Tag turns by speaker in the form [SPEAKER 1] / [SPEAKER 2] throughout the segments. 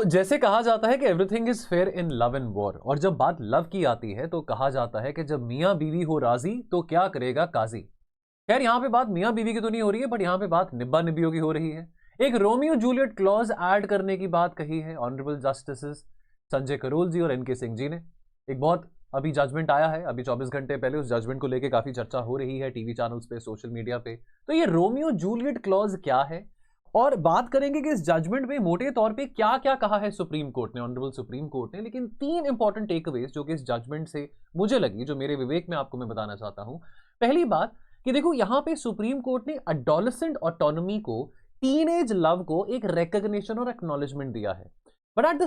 [SPEAKER 1] जैसे कहा जाता है कि everything is fair in love and war, और जब बात लव की आती है तो कहा जाता है कि जब मियां बीवी हो राजी तो क्या करेगा काजी। खैर यहाँ पे बात मियां बीवी की तो नहीं हो रही है, बट यहाँ पे बात निब्बा निबियों की हो रही है। एक रोमियो जूलियट क्लॉज ऐड करने की बात कही है ऑनरेबल जस्टिस संजय करोल जी और एनके सिंह जी ने। एक बहुत अभी जजमेंट आया है, अभी 24 घंटे पहले उस जजमेंट को लेकर काफी चर्चा हो रही है टीवी चैनल्स पे, सोशल मीडिया पे। तो ये रोमियो जूलियट क्लॉज क्या है, और बात करेंगे कि इस जजमेंट में मोटे तौर पे क्या क्या कहा है सुप्रीम कोर्ट ने, ऑनरेबल सुप्रीम कोर्ट ने। लेकिन 3 इंपॉर्टेंट टेकअवेज जो कि इस जजमेंट से मुझे लगी, जो मेरे विवेक में आपको मैं बताना चाहता हूं। पहली बात कि देखो यहां पे सुप्रीम कोर्ट ने अडोलेसेंट ऑटोनॉमी को, टीनेज लव को एक रिकॉग्निशन और एक्नॉलेजमेंट दिया है। But at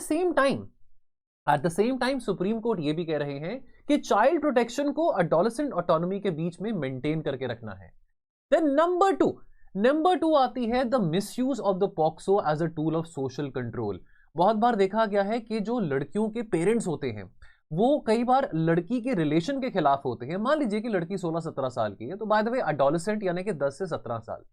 [SPEAKER 1] the same time supreme court ये भी कह रहे हैं कि चाइल्ड प्रोटेक्शन को अडोलेसेंट ऑटोनॉमी के बीच में मेंटेन करके रखना है। देन नंबर टू आती है the misuse of the POCSO as a tool of social control. बहुत बार देखा गया है कि जो लड़कियों के पेरेंट्स होते हैं वो कई बार लड़की के रिलेशन के खिलाफ होते हैं। मान लीजिए कि लड़की 16-17 साल की है, तो बाय द वे अडोलेसेंट यानी कि 10 से 17 साल,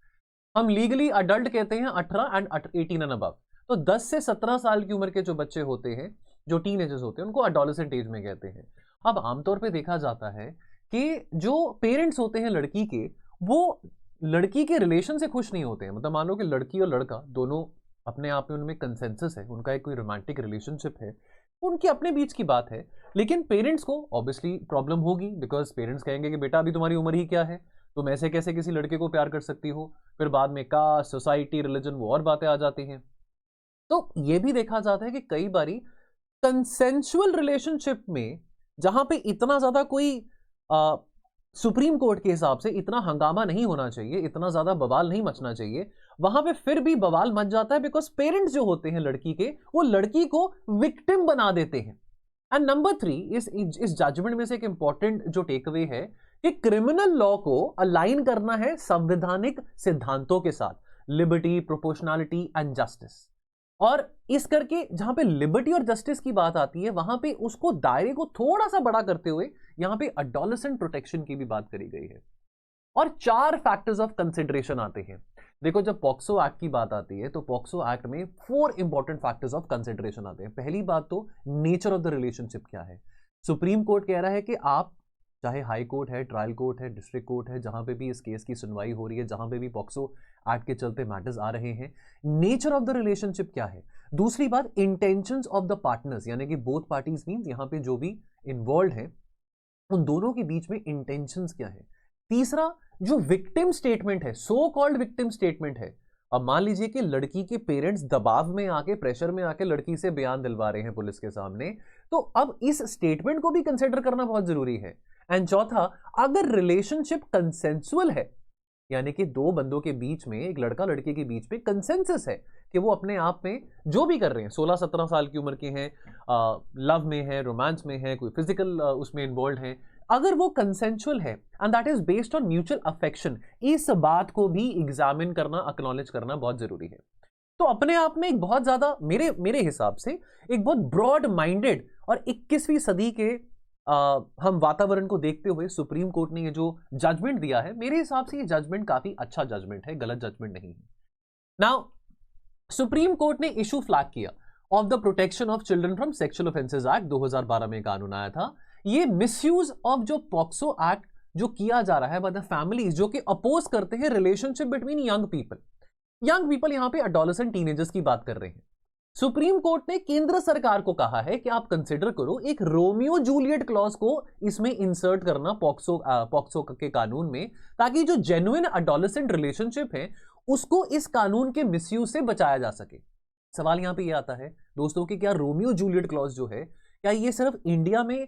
[SPEAKER 1] हम लीगली अडल्ट कहते हैं 18 एंड 18 एंड अबव। तो 10 से 17 साल की उम्र के जो बच्चे होते हैं, जो टीनेजर्स होते हैं, उनको अडोलेसेंट एज में कहते हैं। अब आमतौर पे देखा जाता है कि जो पेरेंट्स होते हैं लड़की के, वो लड़की के रिलेशन से खुश नहीं होते हैं। मतलब मान लो कि लड़की और लड़का दोनों अपने आप में, उनमें कंसेंसस है, उनका एक कोई रोमांटिक रिलेशनशिप है, उनके अपने बीच की बात है। लेकिन पेरेंट्स को ऑब्वियसली प्रॉब्लम होगी, बिकॉज पेरेंट्स कहेंगे कि बेटा अभी तुम्हारी उम्र ही क्या है, तुम ऐसे कैसे किसी लड़के को प्यार कर सकती हो। फिर बाद में कास्ट, सोसाइटी, रिलीजन, वो और बातें आ जाती हैं। तो ये भी देखा जाता है कि कई बारी कंसेंसुअल रिलेशनशिप में, जहां पे इतना ज्यादा कोई सुप्रीम कोर्ट के हिसाब से इतना हंगामा नहीं होना चाहिए, इतना ज्यादा बवाल नहीं मचना चाहिए, वहां पे फिर भी बवाल मच जाता है, बिकॉज पेरेंट्स जो होते हैं लड़की के, वो लड़की को विक्टिम बना देते हैं। एंड नंबर 3 इस जजमेंट में से एक इंपॉर्टेंट जो टेकअवे है कि क्रिमिनल लॉ को अलाइन करना है संवैधानिक सिद्धांतों के साथ, लिबर्टी, प्रोपोर्शनैलिटी एंड जस्टिस। और इस करके जहां पे लिबर्टी और जस्टिस की बात आती है, वहां पे उसको दायरे को थोड़ा सा बड़ा करते हुए यहां पे अडोलेसेंट प्रोटेक्शन की भी बात करी गई है। और 4 फैक्टर्स ऑफ कंसिडरेशन आते हैं। देखो जब पॉक्सो एक्ट की बात आती है तो पॉक्सो एक्ट में 4 इंपॉर्टेंट फैक्टर्स ऑफ कंसिडरेशन आते हैं। पहली बात तो नेचर ऑफ द रिलेशनशिप क्या है। सुप्रीम कोर्ट कह रहा है कि आप चाहे हाई कोर्ट है, ट्रायल कोर्ट है, डिस्ट्रिक्ट कोर्ट है, जहां पे भी इस केस की सुनवाई हो रही है, जहां पे भी पॉक्सो एक्ट के चलते मैटर्स आ रहे हैं, नेचर ऑफ द रिलेशनशिप क्या है। दूसरी बात, इंटेंशंस ऑफ द पार्टनर्स, यानी कि बोथ पार्टीज मींस यहां पे जो भी इन्वॉल्व है उन दोनों के बीच में इंटेंशंस क्या है। तीसरा, जो विक्टिम स्टेटमेंट है, सो कॉल्ड विक्टिम स्टेटमेंट है। अब मान लीजिए कि लड़की के पेरेंट्स दबाव में आके, प्रेशर में आके लड़की से बयान दिलवा रहे हैं पुलिस के सामने, तो अब इस स्टेटमेंट को भी कंसिडर करना बहुत जरूरी है। एंड चौथा, अगर रिलेशनशिप कंसेंसुअल है, यानी कि 2 बंदों के बीच में, एक लड़का लड़के के बीच में कंसेंसस है कि वो अपने आप में जो भी कर रहे हैं, 16-17 साल की उम्र के हैं, लव में है, रोमांस में है, कोई फिजिकल उसमें इन्वॉल्व है, अगर वो कंसेंसुअल है and that is based on mutual affection, इस बात को भी एग्जामिन करना, एक्नॉलेज करना बहुत जरूरी है। तो अपने आप में एक बहुत ज्यादा, मेरे हिसाब से एक बहुत ब्रॉड माइंडेड और 21वीं सदी के हम वातावरण को देखते हुए सुप्रीम कोर्ट ने ये जो जजमेंट दिया है, मेरे हिसाब से ये जजमेंट काफी अच्छा जजमेंट है, गलत जजमेंट नहीं है। नाउ सुप्रीम कोर्ट ने इशू फ्लैग किया of the protection of children from sexual offences act, 2012 में कानून आया था। ये मिसयूज ऑफ जो पॉक्सो एक्ट जो किया जा रहा है बाय द फैमिलीज जो कि अपोज करते हैं रिलेशनशिप बिटवीन यंग पीपल, यहां पे अडोलेसेंट टीनेजर्स की बात कर रहे हैं। सुप्रीम कोर्ट ने केंद्र सरकार को कहा है कि आप कंसिडर करो एक रोमियो जूलियट क्लॉज को इसमें इंसर्ट करना पॉक्सो के कानून में, ताकि जो जेन्युइन अडोलेसेंट रिलेशनशिप है उसको इस कानून के मिसयूज से बचाया जा सके। सवाल यहां पे ये आता है दोस्तों कि क्या रोमियो जूलियट क्लॉज जो है, क्या ये सिर्फ इंडिया में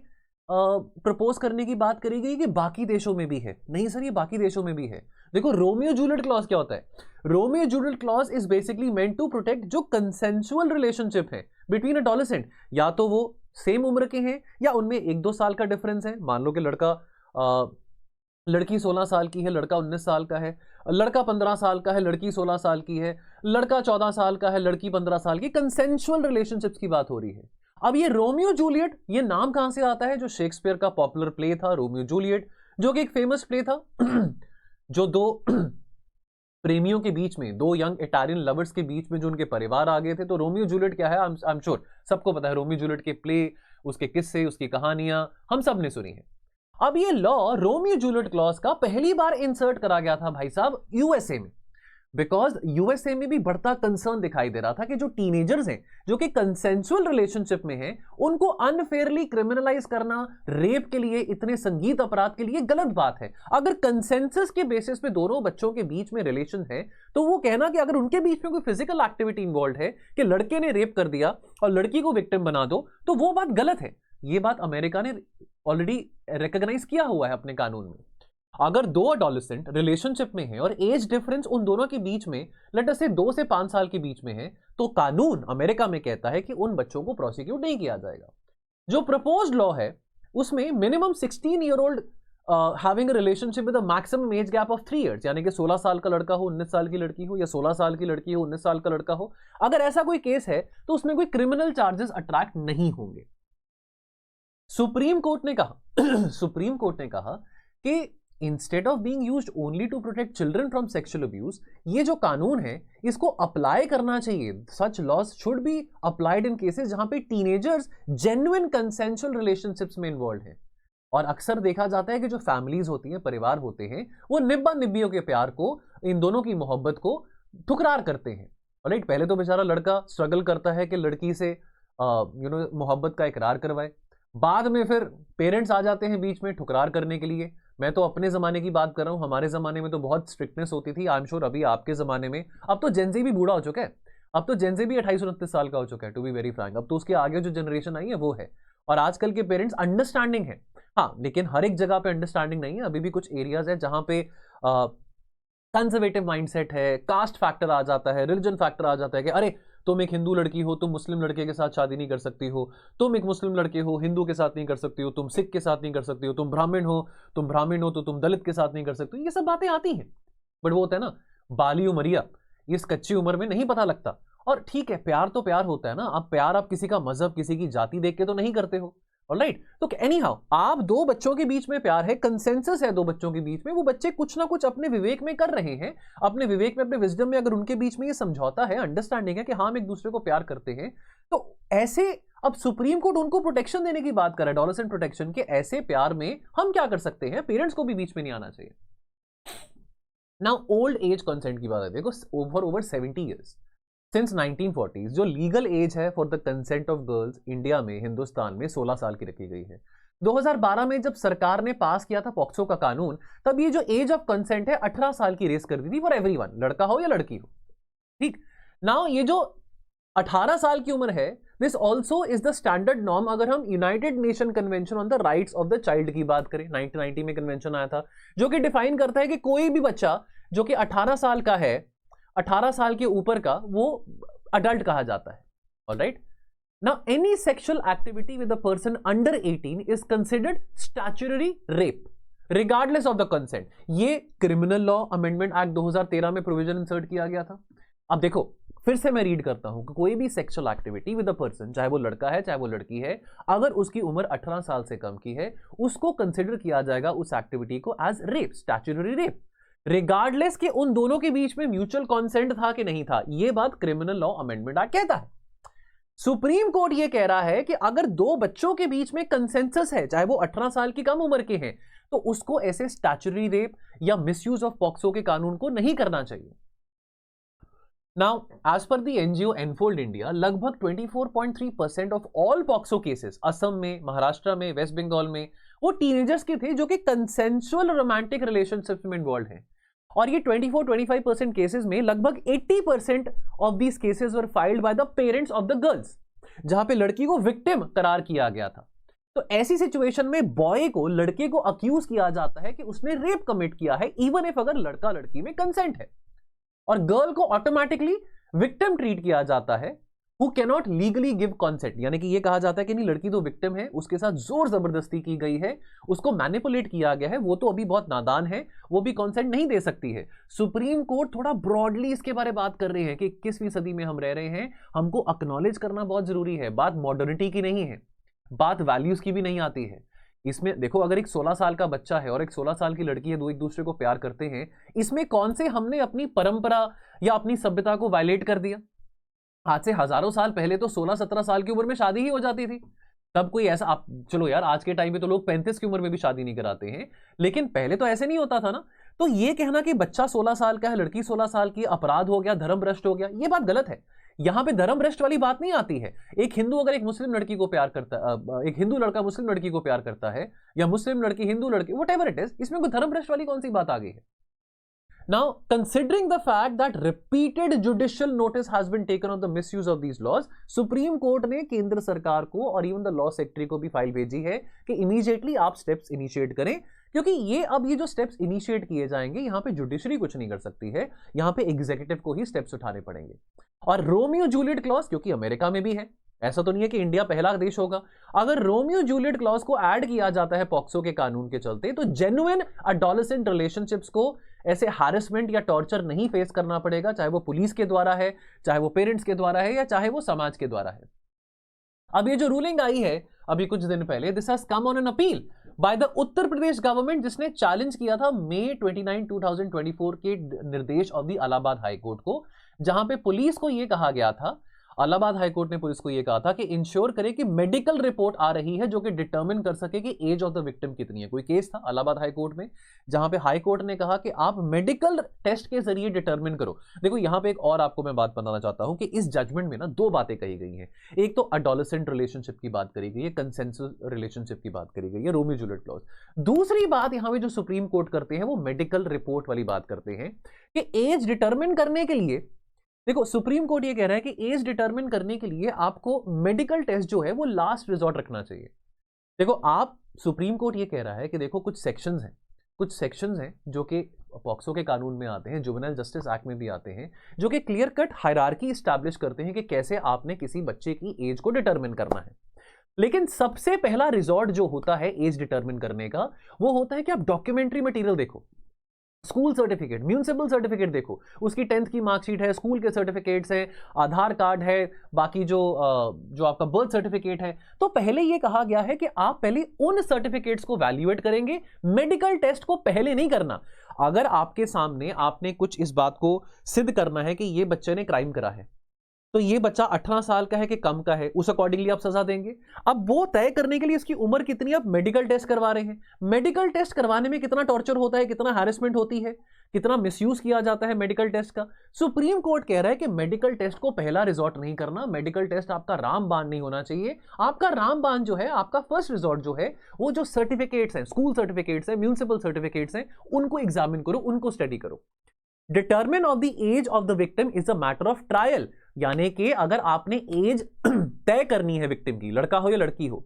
[SPEAKER 1] प्रपोज करने की बात करी गई कि बाकी देशों में भी है? नहीं सर, ये बाकी देशों में भी है। देखो रोमियो जूलियट क्लॉज क्या होता है? Romeo Juliet clause is basically meant to protect जो कंसेंसुअल रिलेशनशिप है बिटवीन अडोलेसेंट, या तो वो सेम उम्र के हैं या उनमें 1-2 साल का डिफरेंस है। मान लो कि लड़की 16 साल की है, लड़का 19 साल का है, लड़का 15 साल का है, लड़की 16 साल की है, लड़का 14 साल का है, लड़की 15 साल की, कंसेंसुअल रिलेशनशिप्स की बात हो रही है। अब ये रोमियो जूलियट, ये नाम कहां से आता है? जो शेक्सपियर का पॉपुलर प्ले था रोमियो जूलियट, जो कि एक फेमस प्ले था जो दो प्रेमियों के बीच में, दो यंग इटालियन लवर्स के बीच में जो उनके परिवार आ गए थे। तो रोमियो जूलियट क्या है, आई एम श्योर सबको पता है, रोमियो जूलियट के प्ले, उसके किस्से, उसकी कहानियां हम सब ने सुनी है। अब ये लॉ रोमियो जूलियट क्लॉज का पहली बार इंसर्ट करा गया था भाई साहब यूएसए में, बिकॉज यूएसए में भी बढ़ता कंसर्न दिखाई दे रहा था कि जो टीनेजर्स हैं जो कि कंसेंसुअल रिलेशनशिप में हैं, उनको अनफेयरली क्रिमिनलाइज करना रेप के लिए, इतने संगीत अपराध के लिए गलत बात है। अगर कंसेंसस के बेसिस पे दोनों बच्चों के बीच में रिलेशन है, तो वो कहना कि अगर उनके बीच में कोई फिजिकल एक्टिविटी इन्वॉल्व है कि लड़के ने रेप कर दिया और लड़की को विक्टिम बना दो, तो वो बात गलत है। ये बात अमेरिका ने ऑलरेडी रिकॉग्नाइज किया हुआ है अपने कानून में। अगर दो एडोलेसेंट रिलेशनशिप में है और एज डिफरेंस उन दोनों के बीच में लेट अस से 2 से 5 साल के बीच में है, तो कानून अमेरिका में कहता है कि उन बच्चों को प्रोसिक्यूट नहीं किया जाएगा। जो प्रपोज्ड लॉ है उसमें minimum 16 year old having a relationship with a maximum age gap of 3 years, यानी कि 16 साल का लड़का हो, 19 साल की लड़की हो, या 16 साल की लड़की हो, 19 साल का लड़का हो, अगर ऐसा कोई केस है तो उसमें कोई क्रिमिनल चार्जेस अट्रैक्ट नहीं होंगे। सुप्रीम कोर्ट ने कहा सुप्रीम कोर्ट ने कहा कि instead of being used only to protect children from sexual abuse, ये जो कानून है इसको अप्लाई करना चाहिए। Such laws should be applied in cases जहां पे टीनेजर्स जेन्युइन कंसेंसुअल रिलेशनशिप्स में इन्वॉल्व हैं। और अक्सर देखा जाता है कि जो फैमिलीज होती हैं, परिवार होते हैं, वो निब्बा निब्बियों के प्यार को, इन दोनों की मोहब्बत को ठुकरार करते हैं। राइट, पहले तो बेचारा लड़का स्ट्रगल करता है कि लड़की से मोहब्बत का इकरार करवाए, बाद में फिर पेरेंट्स आ जाते हैं बीच में ठुकरार करने के लिए। मैं तो अपने ज़माने की बात कर रहा हूँ, हमारे ज़माने में तो बहुत स्ट्रिक्टनेस होती थी। आई एम श्योर अभी आपके ज़माने में, अब तो जेनजी भी बूढ़ा हो चुका है, अब तो जेनजी भी 28-29 साल का हो चुका है, टू बी वेरी फ्रैंक। अब तो उसके आगे जो जनरेशन आई है वो है, और आजकल के पेरेंट्स अंडरस्टैंडिंग है। हाँ, लेकिन हर एक जगह पे अंडरस्टैंडिंग नहीं है। अभी भी कुछ एरियाज है जहाँ पे कंजर्वेटिव माइंडसेट है, कास्ट फैक्टर आ जाता है, रिलीजन फैक्टर आ जाता है कि अरे तुम एक हिंदू लड़की हो, तुम मुस्लिम लड़के के साथ शादी नहीं कर सकती हो, तुम एक मुस्लिम लड़के हो, हिंदू के साथ नहीं कर सकती हो, तुम सिख के साथ नहीं कर सकती हो, तुम ब्राह्मण हो तो तुम दलित के साथ नहीं कर सकती हो। ये सब बातें आती हैं, बट वो होता है ना बाली उमरिया, इस कच्ची उम्र में नहीं पता लगता। और ठीक है, प्यार तो प्यार होता है ना। आप प्यार आप किसी का मजहब, किसी की जाति देख के तो नहीं करते हो, ऑलराइट। तो एनी हाउ, आप दो बच्चों के बीच में प्यार है, कंसेंसस है दो बच्चों के बीच में, वो बच्चे कुछ ना कुछ अपने विवेक में कर रहे हैं, अपने विवेक में, अपने विजडम में, अगर उनके बीच में ये समझौता है, अंडरस्टैंडिंग है कि हाँ हम एक दूसरे को प्यार करते हैं, तो ऐसे अब सुप्रीम कोर्ट उनको प्रोटेक्शन देने की बात कर रहा है, एडोलेसेंट प्रोटेक्शन के। ऐसे प्यार में हम क्या कर सकते हैं, पेरेंट्स को भी बीच में नहीं आना चाहिए। नाउ ओल्ड एज कंसेंट की बात है, देखो ओवर 70 ईयर्स सिंस 1940s जो लीगल एज है for the consent of girls India में, हिंदुस्तान में 16 साल की रखी गई है। 2012 में जब सरकार ने पास किया था पॉक्सो का कानून, तब ये जो एज ऑफ कंसेंट है 18 साल की रेस कर दी थी फॉर एवरीवन, लड़का हो या लड़की हो। ठीक, नाउ ये जो 18 साल की उम्र है, this also is the standard norm. अगर हम United nation convention on the rights of the child की बात करें, 1990 में कन्वेंशन आया था, जो कि डिफाइन करता है कि कोई भी बच्चा जो कि 18 साल का है, 18 साल के ऊपर का, वो अडल्ट कहा जाता है। Alright, now any sexual activity with a person under 18 is considered statutory rape regardless of the consent. ये क्रिमिनल लॉ अमेंडमेंट एक्ट 2013 में प्रोविजन इंसर्ट किया गया था। अब देखो, फिर से मैं रीड करता हूं कि कोई भी sexual activity with a person, चाहे वो लड़का है चाहे वो लड़की है, अगर उसकी उम्र 18 साल से कम की है, उसको कंसिडर किया जाएगा उस एक्टिविटी को as rape, statutory rape, regardless कि उन दोनों के बीच में म्यूचुअल कॉन्सेंट था कि नहीं था। यह बात क्रिमिनल लॉ अमेंडमेंट एक्ट कहता है। सुप्रीम कोर्ट यह कह रहा है कि अगर दो बच्चों के बीच में कंसेंसस है, चाहे वो 18 साल की कम उम्र के हैं, तो उसको ऐसे स्टैट्यूटरी रेप या मिसयूज ऑफ पॉक्सो के कानून को नहीं करना चाहिए। Now as per the NGO Enfold India, लगभग 24.3% of all POCSO cases Assam में, महाराष्ट्र में, वेस्ट बंगाल में, वो टीनेजर्स के थे जो कि कंसेंसुअल रोमांटिक रिलेशनशिप्स में इन्वॉल्व हैं। और ये 24-25% केसेस में लगभग 80% of these cases were filed by the parents of the girls, जहां पे लड़की को विक्टिम करार किया गया था। तो ऐसी सिचुएशन में बॉय को, लड़के को अक्यूज किया जाता है कि उसने रेप कमिट किया है, इवन इफ अगर लड़का लड़की में कंसेंट है, और गर्ल को ऑटोमेटिकली विक्टिम ट्रीट किया जाता है who cannot legally give consent। यानी कि ये कहा जाता है कि नहीं, लड़की तो विक्टिम है, उसके साथ जोर जबरदस्ती की गई है, उसको मैनिपुलेट किया गया है, वो तो अभी बहुत नादान है, वो भी कॉन्सेंट नहीं दे सकती है। सुप्रीम कोर्ट थोड़ा ब्रॉडली इसके बारे में बात कर रहे हैं कि 21वीं सदी में हम रह रहे हैं, हमको अक्नॉलेज करना बहुत जरूरी है। बात मॉडर्निटी की नहीं है, बात वैल्यूज की भी नहीं आती है। इसमें देखो, अगर एक 16 साल का बच्चा है और एक 16 साल की लड़की है, दो एक दूसरे को प्यार करते हैं, इसमें कौन से हमने अपनी परंपरा या अपनी सभ्यता को वायलेट कर दिया? आज से हजारों साल पहले तो 16-17 साल की उम्र में शादी ही हो जाती थी। तब कोई ऐसा, आप चलो यार, आज के टाइम पे तो लोग 35 की उम्र में भी शादी नहीं कराते हैं, लेकिन पहले तो ऐसे नहीं होता था ना। तो ये कहना कि बच्चा 16 साल का है, लड़की 16 साल की, अपराध हो गया, धर्म भ्रष्ट हो गया, ये बात गलत है। यहां पे धर्म भ्रष्ट वाली बात नहीं आती है। एक हिंदू अगर एक मुस्लिम लड़की को प्यार करता, एक हिंदू लड़का मुस्लिम लड़की को प्यार करता है, या मुस्लिम लड़की हिंदू लड़की, व्हाटएवर इट इज, इसमें कोई धर्म भ्रष्ट वाली कौन सी बात आ गई है? Now, considering the fact that repeated judicial notice has been taken on the misuse of these laws, supreme court ने केंद्र सरकार को और इवन द लॉ सेक्रेटरी को भी फाइल भेजी है कि इमीडिएटली आप स्टेप्स इनिशिएट करें, क्योंकि ये जो स्टेप्स इनिशिएट किए जाएंगे, यहां पे जुडिशरी कुछ नहीं कर सकती है, यहां पे एग्जीक्यूटिव को ही स्टेप्स उठाने पड़ेंगे। और रोमियो जूलियट क्लॉज, क्योंकि अमेरिका में भी है, ऐसा तो नहीं है कि इंडिया पहला देश होगा, अगर रोमियो जूलियट क्लॉज को ऐड किया जाता है पॉक्सो के कानून के चलते, तो जेन्युइन अडोलेसेंट रिलेशनशिप्स को ऐसे हैरेसमेंट या टॉर्चर नहीं फेस करना पड़ेगा, चाहे वो पुलिस के द्वारा है, चाहे वो पेरेंट्स के द्वारा है, या चाहे वो समाज के द्वारा है। अब ये जो रूलिंग आई है अभी कुछ दिन पहले, this has come on an appeal by the Uttar Pradesh government, जिसने चैलेंज किया था मई 29, 2024 के निर्देश of the Allahabad high court को, जहां पे पुलिस को यह कहा गया था, इलाहाबाद हाई कोर्ट ने पुलिस को यह कहा था कि इंश्योर करे कि मेडिकल रिपोर्ट आ रही है जो कि डिटरमिन कर सके कि एज ऑफ द विक्टिम कितनी है। कोई केस था इलाहाबाद हाई कोर्ट में जहां पे हाई कोर्ट ने कहा कि आप मेडिकल टेस्ट के जरिए डिटरमिन करो। देखो, यहां पे एक और आपको मैं बात बताना चाहता हूं कि इस जजमेंट में ना दो बातें कही गई हैं। एक तो एडोलेसेंट रिलेशनशिप की बात करी गई है, कंसेंसस रिलेशनशिप की बात करी गई है, रोमियो जूलियट क्लॉज। दूसरी बात यहां पे जो सुप्रीम कोर्ट करते हैं वो मेडिकल रिपोर्ट वाली बात करते हैं कि एज डिटरमिन करने के लिए, देखो सुप्रीम कोर्ट ये कह रहा है कि एज डिटरमिन करने के लिए आपको मेडिकल टेस्ट जो है वो लास्ट रिजॉर्ट रखना चाहिए। देखो, आप सुप्रीम कोर्ट ये कह रहा है कि देखो कुछ सेक्शंस हैं जो कि पॉक्सो के कानून में आते हैं, जुवेनाइल जस्टिस एक्ट में भी आते हैं, जो कि क्लियर कट हायरार्की एस्टैब्लिश करते हैं कि कैसे आपने किसी बच्चे की एज को डिटरमिन करना है। लेकिन सबसे पहला रिजॉर्ट जो होता है एज डिटरमिन करने का, वो होता है कि आप डॉक्यूमेंट्री मटेरियल देखो, स्कूल सर्टिफिकेट, म्यूनिसिपल सर्टिफिकेट देखो, उसकी 10th की मार्कशीट है, स्कूल के सर्टिफिकेट्स है, आधार कार्ड है, बाकी जो आपका बर्थ सर्टिफिकेट है। तो पहले ये कहा गया है कि आप पहले उन सर्टिफिकेट्स को वैल्यूएट करेंगे, मेडिकल टेस्ट को पहले नहीं करना। अगर आपके सामने आपने कुछ इस बात को सिद्ध करना है कि ये बच्चे ने क्राइम करा है, तो ये बच्चा 18 साल का है कि कम का है, उस अकॉर्डिंगली आप सजा देंगे। अब वो तय करने के लिए इसकी उम्र कितनी, आप मेडिकल टेस्ट करवा रहे हैं। मेडिकल टेस्ट करवाने में कितना टॉर्चर होता है, कितना हैरेसमेंट होती है, कितना मिसयूज किया जाता है मेडिकल टेस्ट का। सुप्रीम कोर्ट कह रहा है कि मेडिकल टेस्ट को पहला रिजॉर्ट नहीं करना, मेडिकल टेस्ट आपका रामबाण नहीं होना चाहिए। आपका रामबाण जो है, आपका फर्स्ट रिजॉर्ट जो है, वो जो सर्टिफिकेट्स हैं, स्कूल सर्टिफिकेट्स हैं, म्यूनिसिपल सर्टिफिकेट्स हैं, उनको एग्जामिन करो, उनको स्टडी करो। Determine of the age of the victim is a matter of trial, यानी कि अगर आपने एज तय करनी है विक्टिम की, लड़का हो या लड़की हो,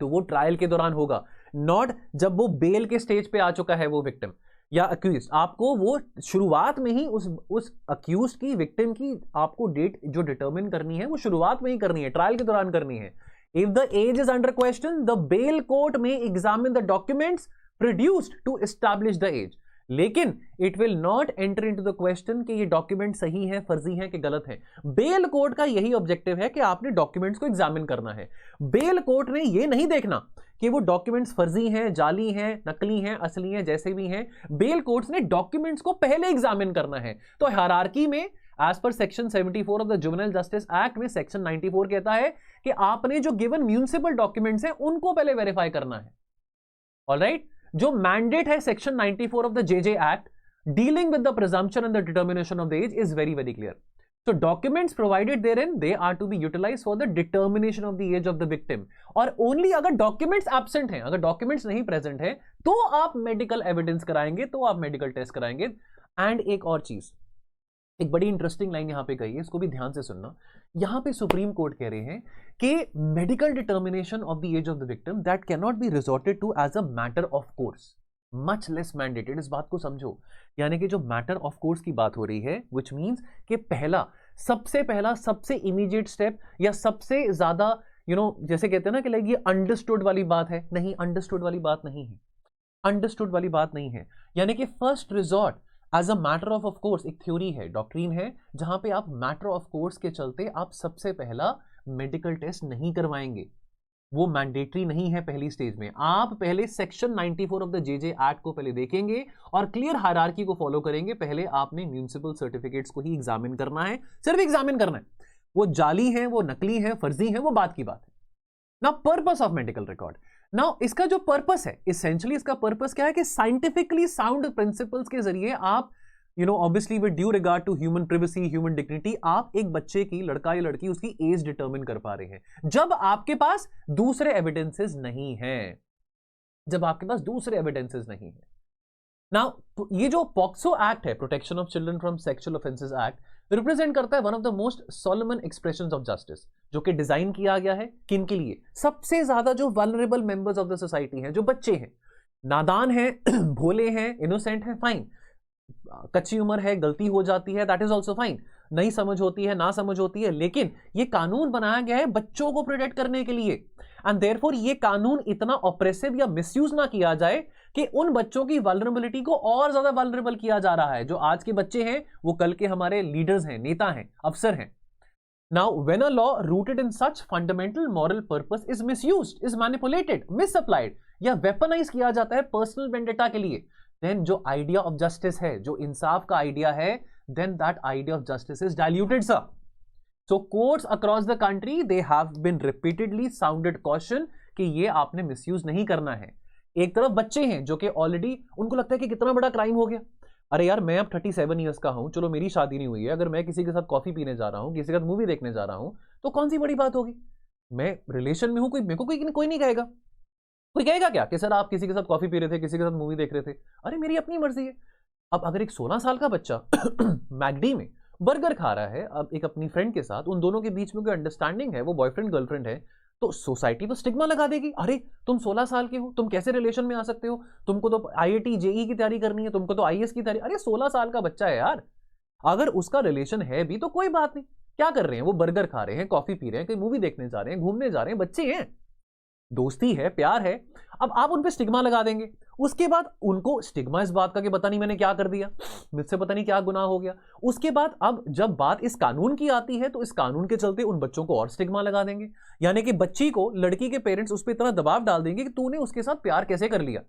[SPEAKER 1] तो वो ट्रायल के दौरान होगा, नॉट जब वो बेल के स्टेज पे आ चुका है वो विक्टिम या अक्यूज। आपको वो शुरुआत में ही उस अक्यूज की, विक्टिम की आपको डेट जो डिटरमिन करनी है वो शुरुआत में ही करनी है, ट्रायल के दौरान करनी है। If the age is under question, the bail court में examine the documents produced to establish the age, लेकिन it will not enter into the question कि ये डॉक्यूमेंट सही है, फर्जी है कि गलत है। बेल कोर्ट का यही ऑब्जेक्टिव है कि आपने डॉक्यूमेंट्स को एग्जामिन करना है। बेल कोर्ट ने ये नहीं देखना कि वो डॉक्यूमेंट्स फर्जी हैं, जाली हैं, नकली हैं, असली हैं, जैसे भी हैं। बेल कोर्ट्स ने डॉक्यूमेंट्स को पहले एग्जामिन करना है। तो हायरार्की में एज पर section 74 of the juvenile justice act में सेक्शन 94 कहता है कि आपने जो गिवन म्यूनिसिपल डॉक्यूमेंट्स हैं उनको पहले वेरीफाई करना है। ऑलराइट, जो मैंडेट है section 94 of the JJ act dealing with the presumption and the determination of the age is very very clear. So documents provided therein, they are to be utilized for the determination of the age of the victim, और only अगर documents absent हैं, अगर documents नहीं present हैं, तो आप medical evidence कराएंगे, तो आप medical test कराएंगे। and एक और चीज, एक बड़ी इंटरेस्टिंग लाइन यहां पे कही है, इसको भी ध्यान से सुनना। यहां पे सुप्रीम कोर्ट कह रहे हैं कि medical determination of the age of the victim that can not be resorted to as a matter of course, much less mandated. इस बात को समझो, यानी कि जो मैटर ऑफ कोर्स की बात हो रही है, विच मीन्स कि सबसे पहला सबसे इमीडिएट स्टेप या सबसे ज्यादा जैसे कहते हैं ना कि लाइक ये अंडरस्टूड वाली बात है, नहीं, अंडरस्टूड वाली बात नहीं है, अंडरस्टूड वाली बात नहीं है। यानी कि first resort as a matter of course एक थ्योरी है, डॉक्ट्रीन है, जहां पे आप मैटर ऑफ कोर्स के चलते आप सबसे पहला मेडिकल टेस्ट नहीं करवाएंगे। वो मैंडेटरी नहीं है पहली स्टेज में। आप पहले section 94 of the JJ act को पहले देखेंगे और क्लियर हायरार्की को फॉलो करेंगे। पहले आपने म्युनिसिपल सर्टिफिकेट्स को ही एग्जामिन करना है, सिर्फ एग्जामिन करना है। वो जाली है, वो नकली है, फर्जी है, वो बात की बात है। Now purpose of medical record, now इसका जो पर्पस है, इसेंशियली इसका पर्पस क्या है कि साइंटिफिकली साउंड प्रिंसिपल्स के जरिए आप obviously with due regard to human privacy, human dignity, आप एक बच्चे की, लड़का या लड़की, उसकी एज डिटरमिन कर पा रहे हैं जब आपके पास दूसरे एविडेंसेस नहीं है, जब आपके पास दूसरे एविडेंसेस नहीं है। नाउ ये जो पॉक्सो एक्ट है, protection of children from sexual offences act, represent करता है one of the most Solomon expressions of justice, जो कि डिजाइन किया गया है किन के लिए? सबसे ज्यादा जो vulnerable members of the society हैं, जो बच्चे हैं, नादान हैं, भोले हैं, इनोसेंट हैं, फाइन, कच्ची उम्र है, गलती हो जाती है, दैट इज ऑल्सो फाइन, नहीं समझ होती है, ना समझ होती है, लेकिन ये कानून बनाया गया है बच्चों को प्रोटेक्ट करने के लिए। एंड देयरफॉर ये कानून इतना ऑप्रेसिव या मिसयूज ना किया जाए कि उन बच्चों की वल्नरेबिलिटी को और ज्यादा वल्नरेबल किया जा रहा है। जो आज के बच्चे हैं वो कल के हमारे लीडर्स हैं, नेता हैं, अफसर हैं। Now when a law rooted in such fundamental moral purpose is misused, is manipulated, misapplied या वेपनाइज किया जाता है पर्सनल वेंडेटा के लिए, देन जो आइडिया ऑफ जस्टिस है, जो इंसाफ का आइडिया है, then that idea of justice is diluted sir. So courts across the country, they have been repeatedly sounded caution कि ये आपने मिसयूज नहीं करना है। एक तरफ बच्चे हैं जो कि ऑलरेडी उनको लगता है कि कितना बड़ा क्राइम हो गया, अरे यार मैं अब 37 ईयर्स का हूं, चलो मेरी शादी नहीं हुई है, अगर मैं किसी के साथ कॉफी पीने जा रहा हूं, किसी के साथ मूवी देखने जा रहा हूं, तो कौन सी बड़ी बात होगी? मैं रिलेशन में हूं, कोई मेरे को कोई नहीं कहेगा। कोई कहेगा क्या कि सर आप किसी के साथ कॉफी पी रहे थे, किसी के साथ मूवी देख रहे थे? अरे मेरी अपनी मर्जी है। अब अगर एक 16 साल का बच्चा मैकडी में बर्गर खा रहा है अब एक अपनी फ्रेंड के साथ, उन दोनों के बीच में कोई अंडरस्टैंडिंग है, वो बॉयफ्रेंड गर्लफ्रेंड है, तो सोसाइटी तो स्टिग्मा लगा देगी, अरे तुम 16 साल के हो, तुम कैसे रिलेशन में आ सकते हो, तुमको तो आईआईटी जेई की तैयारी करनी है, तुमको तो आईएएस की तैयारी। अरे 16 साल का बच्चा है यार, अगर उसका रिलेशन है भी तो कोई बात नहीं। क्या कर रहे हैं वो? बर्गर खा रहे हैं, कॉफी पी रहे हैं, कहीं मूवी देखने जा रहे हैं, घूमने जा रहे हैं, बच्चे हैं, दोस्ती है, प्यार है। अब आप उन पे स्टिग्मा लगा देंगे, उसके बाद उनको स्टिग्मा इस बात का कि पता नहीं मैंने क्या कर दिया, मुझसे पता नहीं क्या गुनाह हो गया। उसके बाद अब जब बात इस कानून की आती है तो इस कानून के चलते उन बच्चों को और स्टिग्मा लगा देंगे, यानी कि बच्ची को, लड़की के पेरेंट्स उस पर इतना दबाव डाल देंगे कि तूने उसके साथ प्यार कैसे कर लिया,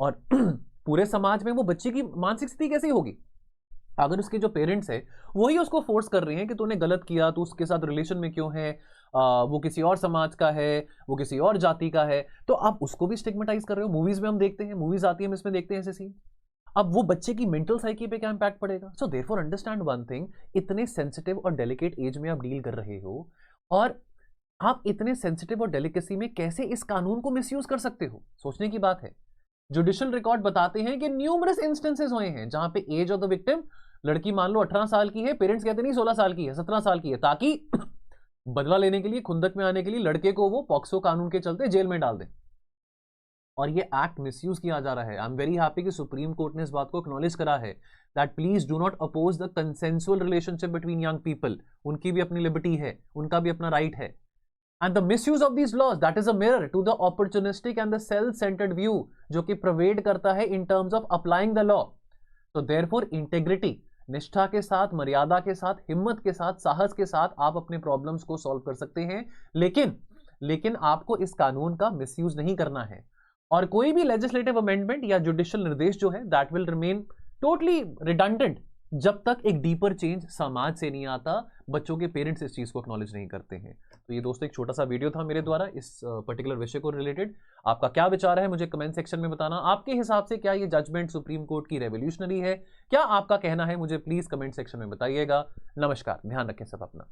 [SPEAKER 1] और पूरे समाज में वो बच्ची की मानसिक स्थिति कैसी होगी अगर उसके जो पेरेंट्स है वही उसको फोर्स कर रहे हैं कि तूने गलत किया, तू उसके साथ रिलेशन में क्यों है, वो किसी और समाज का है, वो किसी और जाति का है, तो आप उसको भी स्टिग्मेटाइज कर रहे हो। मूवीज में हम देखते हैं, मूवीज आती है हम इसमें देखते हैं ऐसे सीन। अब वो बच्चे की मेंटल साइकी पे क्या इंपैक्ट पड़ेगा? So therefore understand one thing, इतने सेंसिटिव और डेलिकेट एज में आप डील कर रहे हो, और आप इतने सेंसिटिव और डेलिकेसी में कैसे इस कानून को मिसयूज कर सकते हो? सोचने की बात है। जुडिशियल रिकॉर्ड बताते हैं कि न्यूमरस इंस्टेंसेस हुए हैं जहां पे एज ऑफ द विक्टिम, लड़की मान लो 18 साल की है, पेरेंट्स कहते नहीं 16 साल की है, 17 साल की है, ताकि बदला लेने के लिए, खुंदक में आने के लिए लड़के को वो पॉक्सो कानून के चलते जेल में डाल दें, और ये एक्ट मिसयूज किया जा रहा है। आई एम वेरी हैप्पी कि सुप्रीम कोर्ट ने इस बात को एक्नॉलेज करा है that please do not oppose the consensual relationship between young people. उनकी भी अपनी लिबर्टी है, उनका भी अपना राइट है। And the misuse of these laws, that is a mirror to the opportunistic and the self-centered view जो कि प्रवेड करता है in terms of applying the law. So therefore integrity, निष्ठा के साथ, मर्यादा के साथ, हिम्मत के साथ, साहस के साथ आप अपने प्रॉब्लम्स को सॉल्व कर सकते हैं, लेकिन आपको इस कानून का मिसयूज नहीं करना है। और कोई भी लेजिस्लेटिव अमेंडमेंट या जुडिशियल निर्देश जो है that will remain totally redundant जब तक एक डीपर चेंज समाज से नहीं आता, बच्चों के पेरेंट्स इस चीज को एक्नॉलेज नहीं करते हैं। तो ये दोस्तों एक छोटा सा वीडियो था मेरे द्वारा इस पर्टिकुलर विषय को रिलेटेड। आपका क्या विचार है मुझे कमेंट सेक्शन में बताना। आपके हिसाब से क्या ये जजमेंट सुप्रीम कोर्ट की रेवोल्यूशनरी है? क्या आपका कहना है मुझे प्लीज कमेंट सेक्शन में बताइएगा। नमस्कार, ध्यान रखें सब अपना।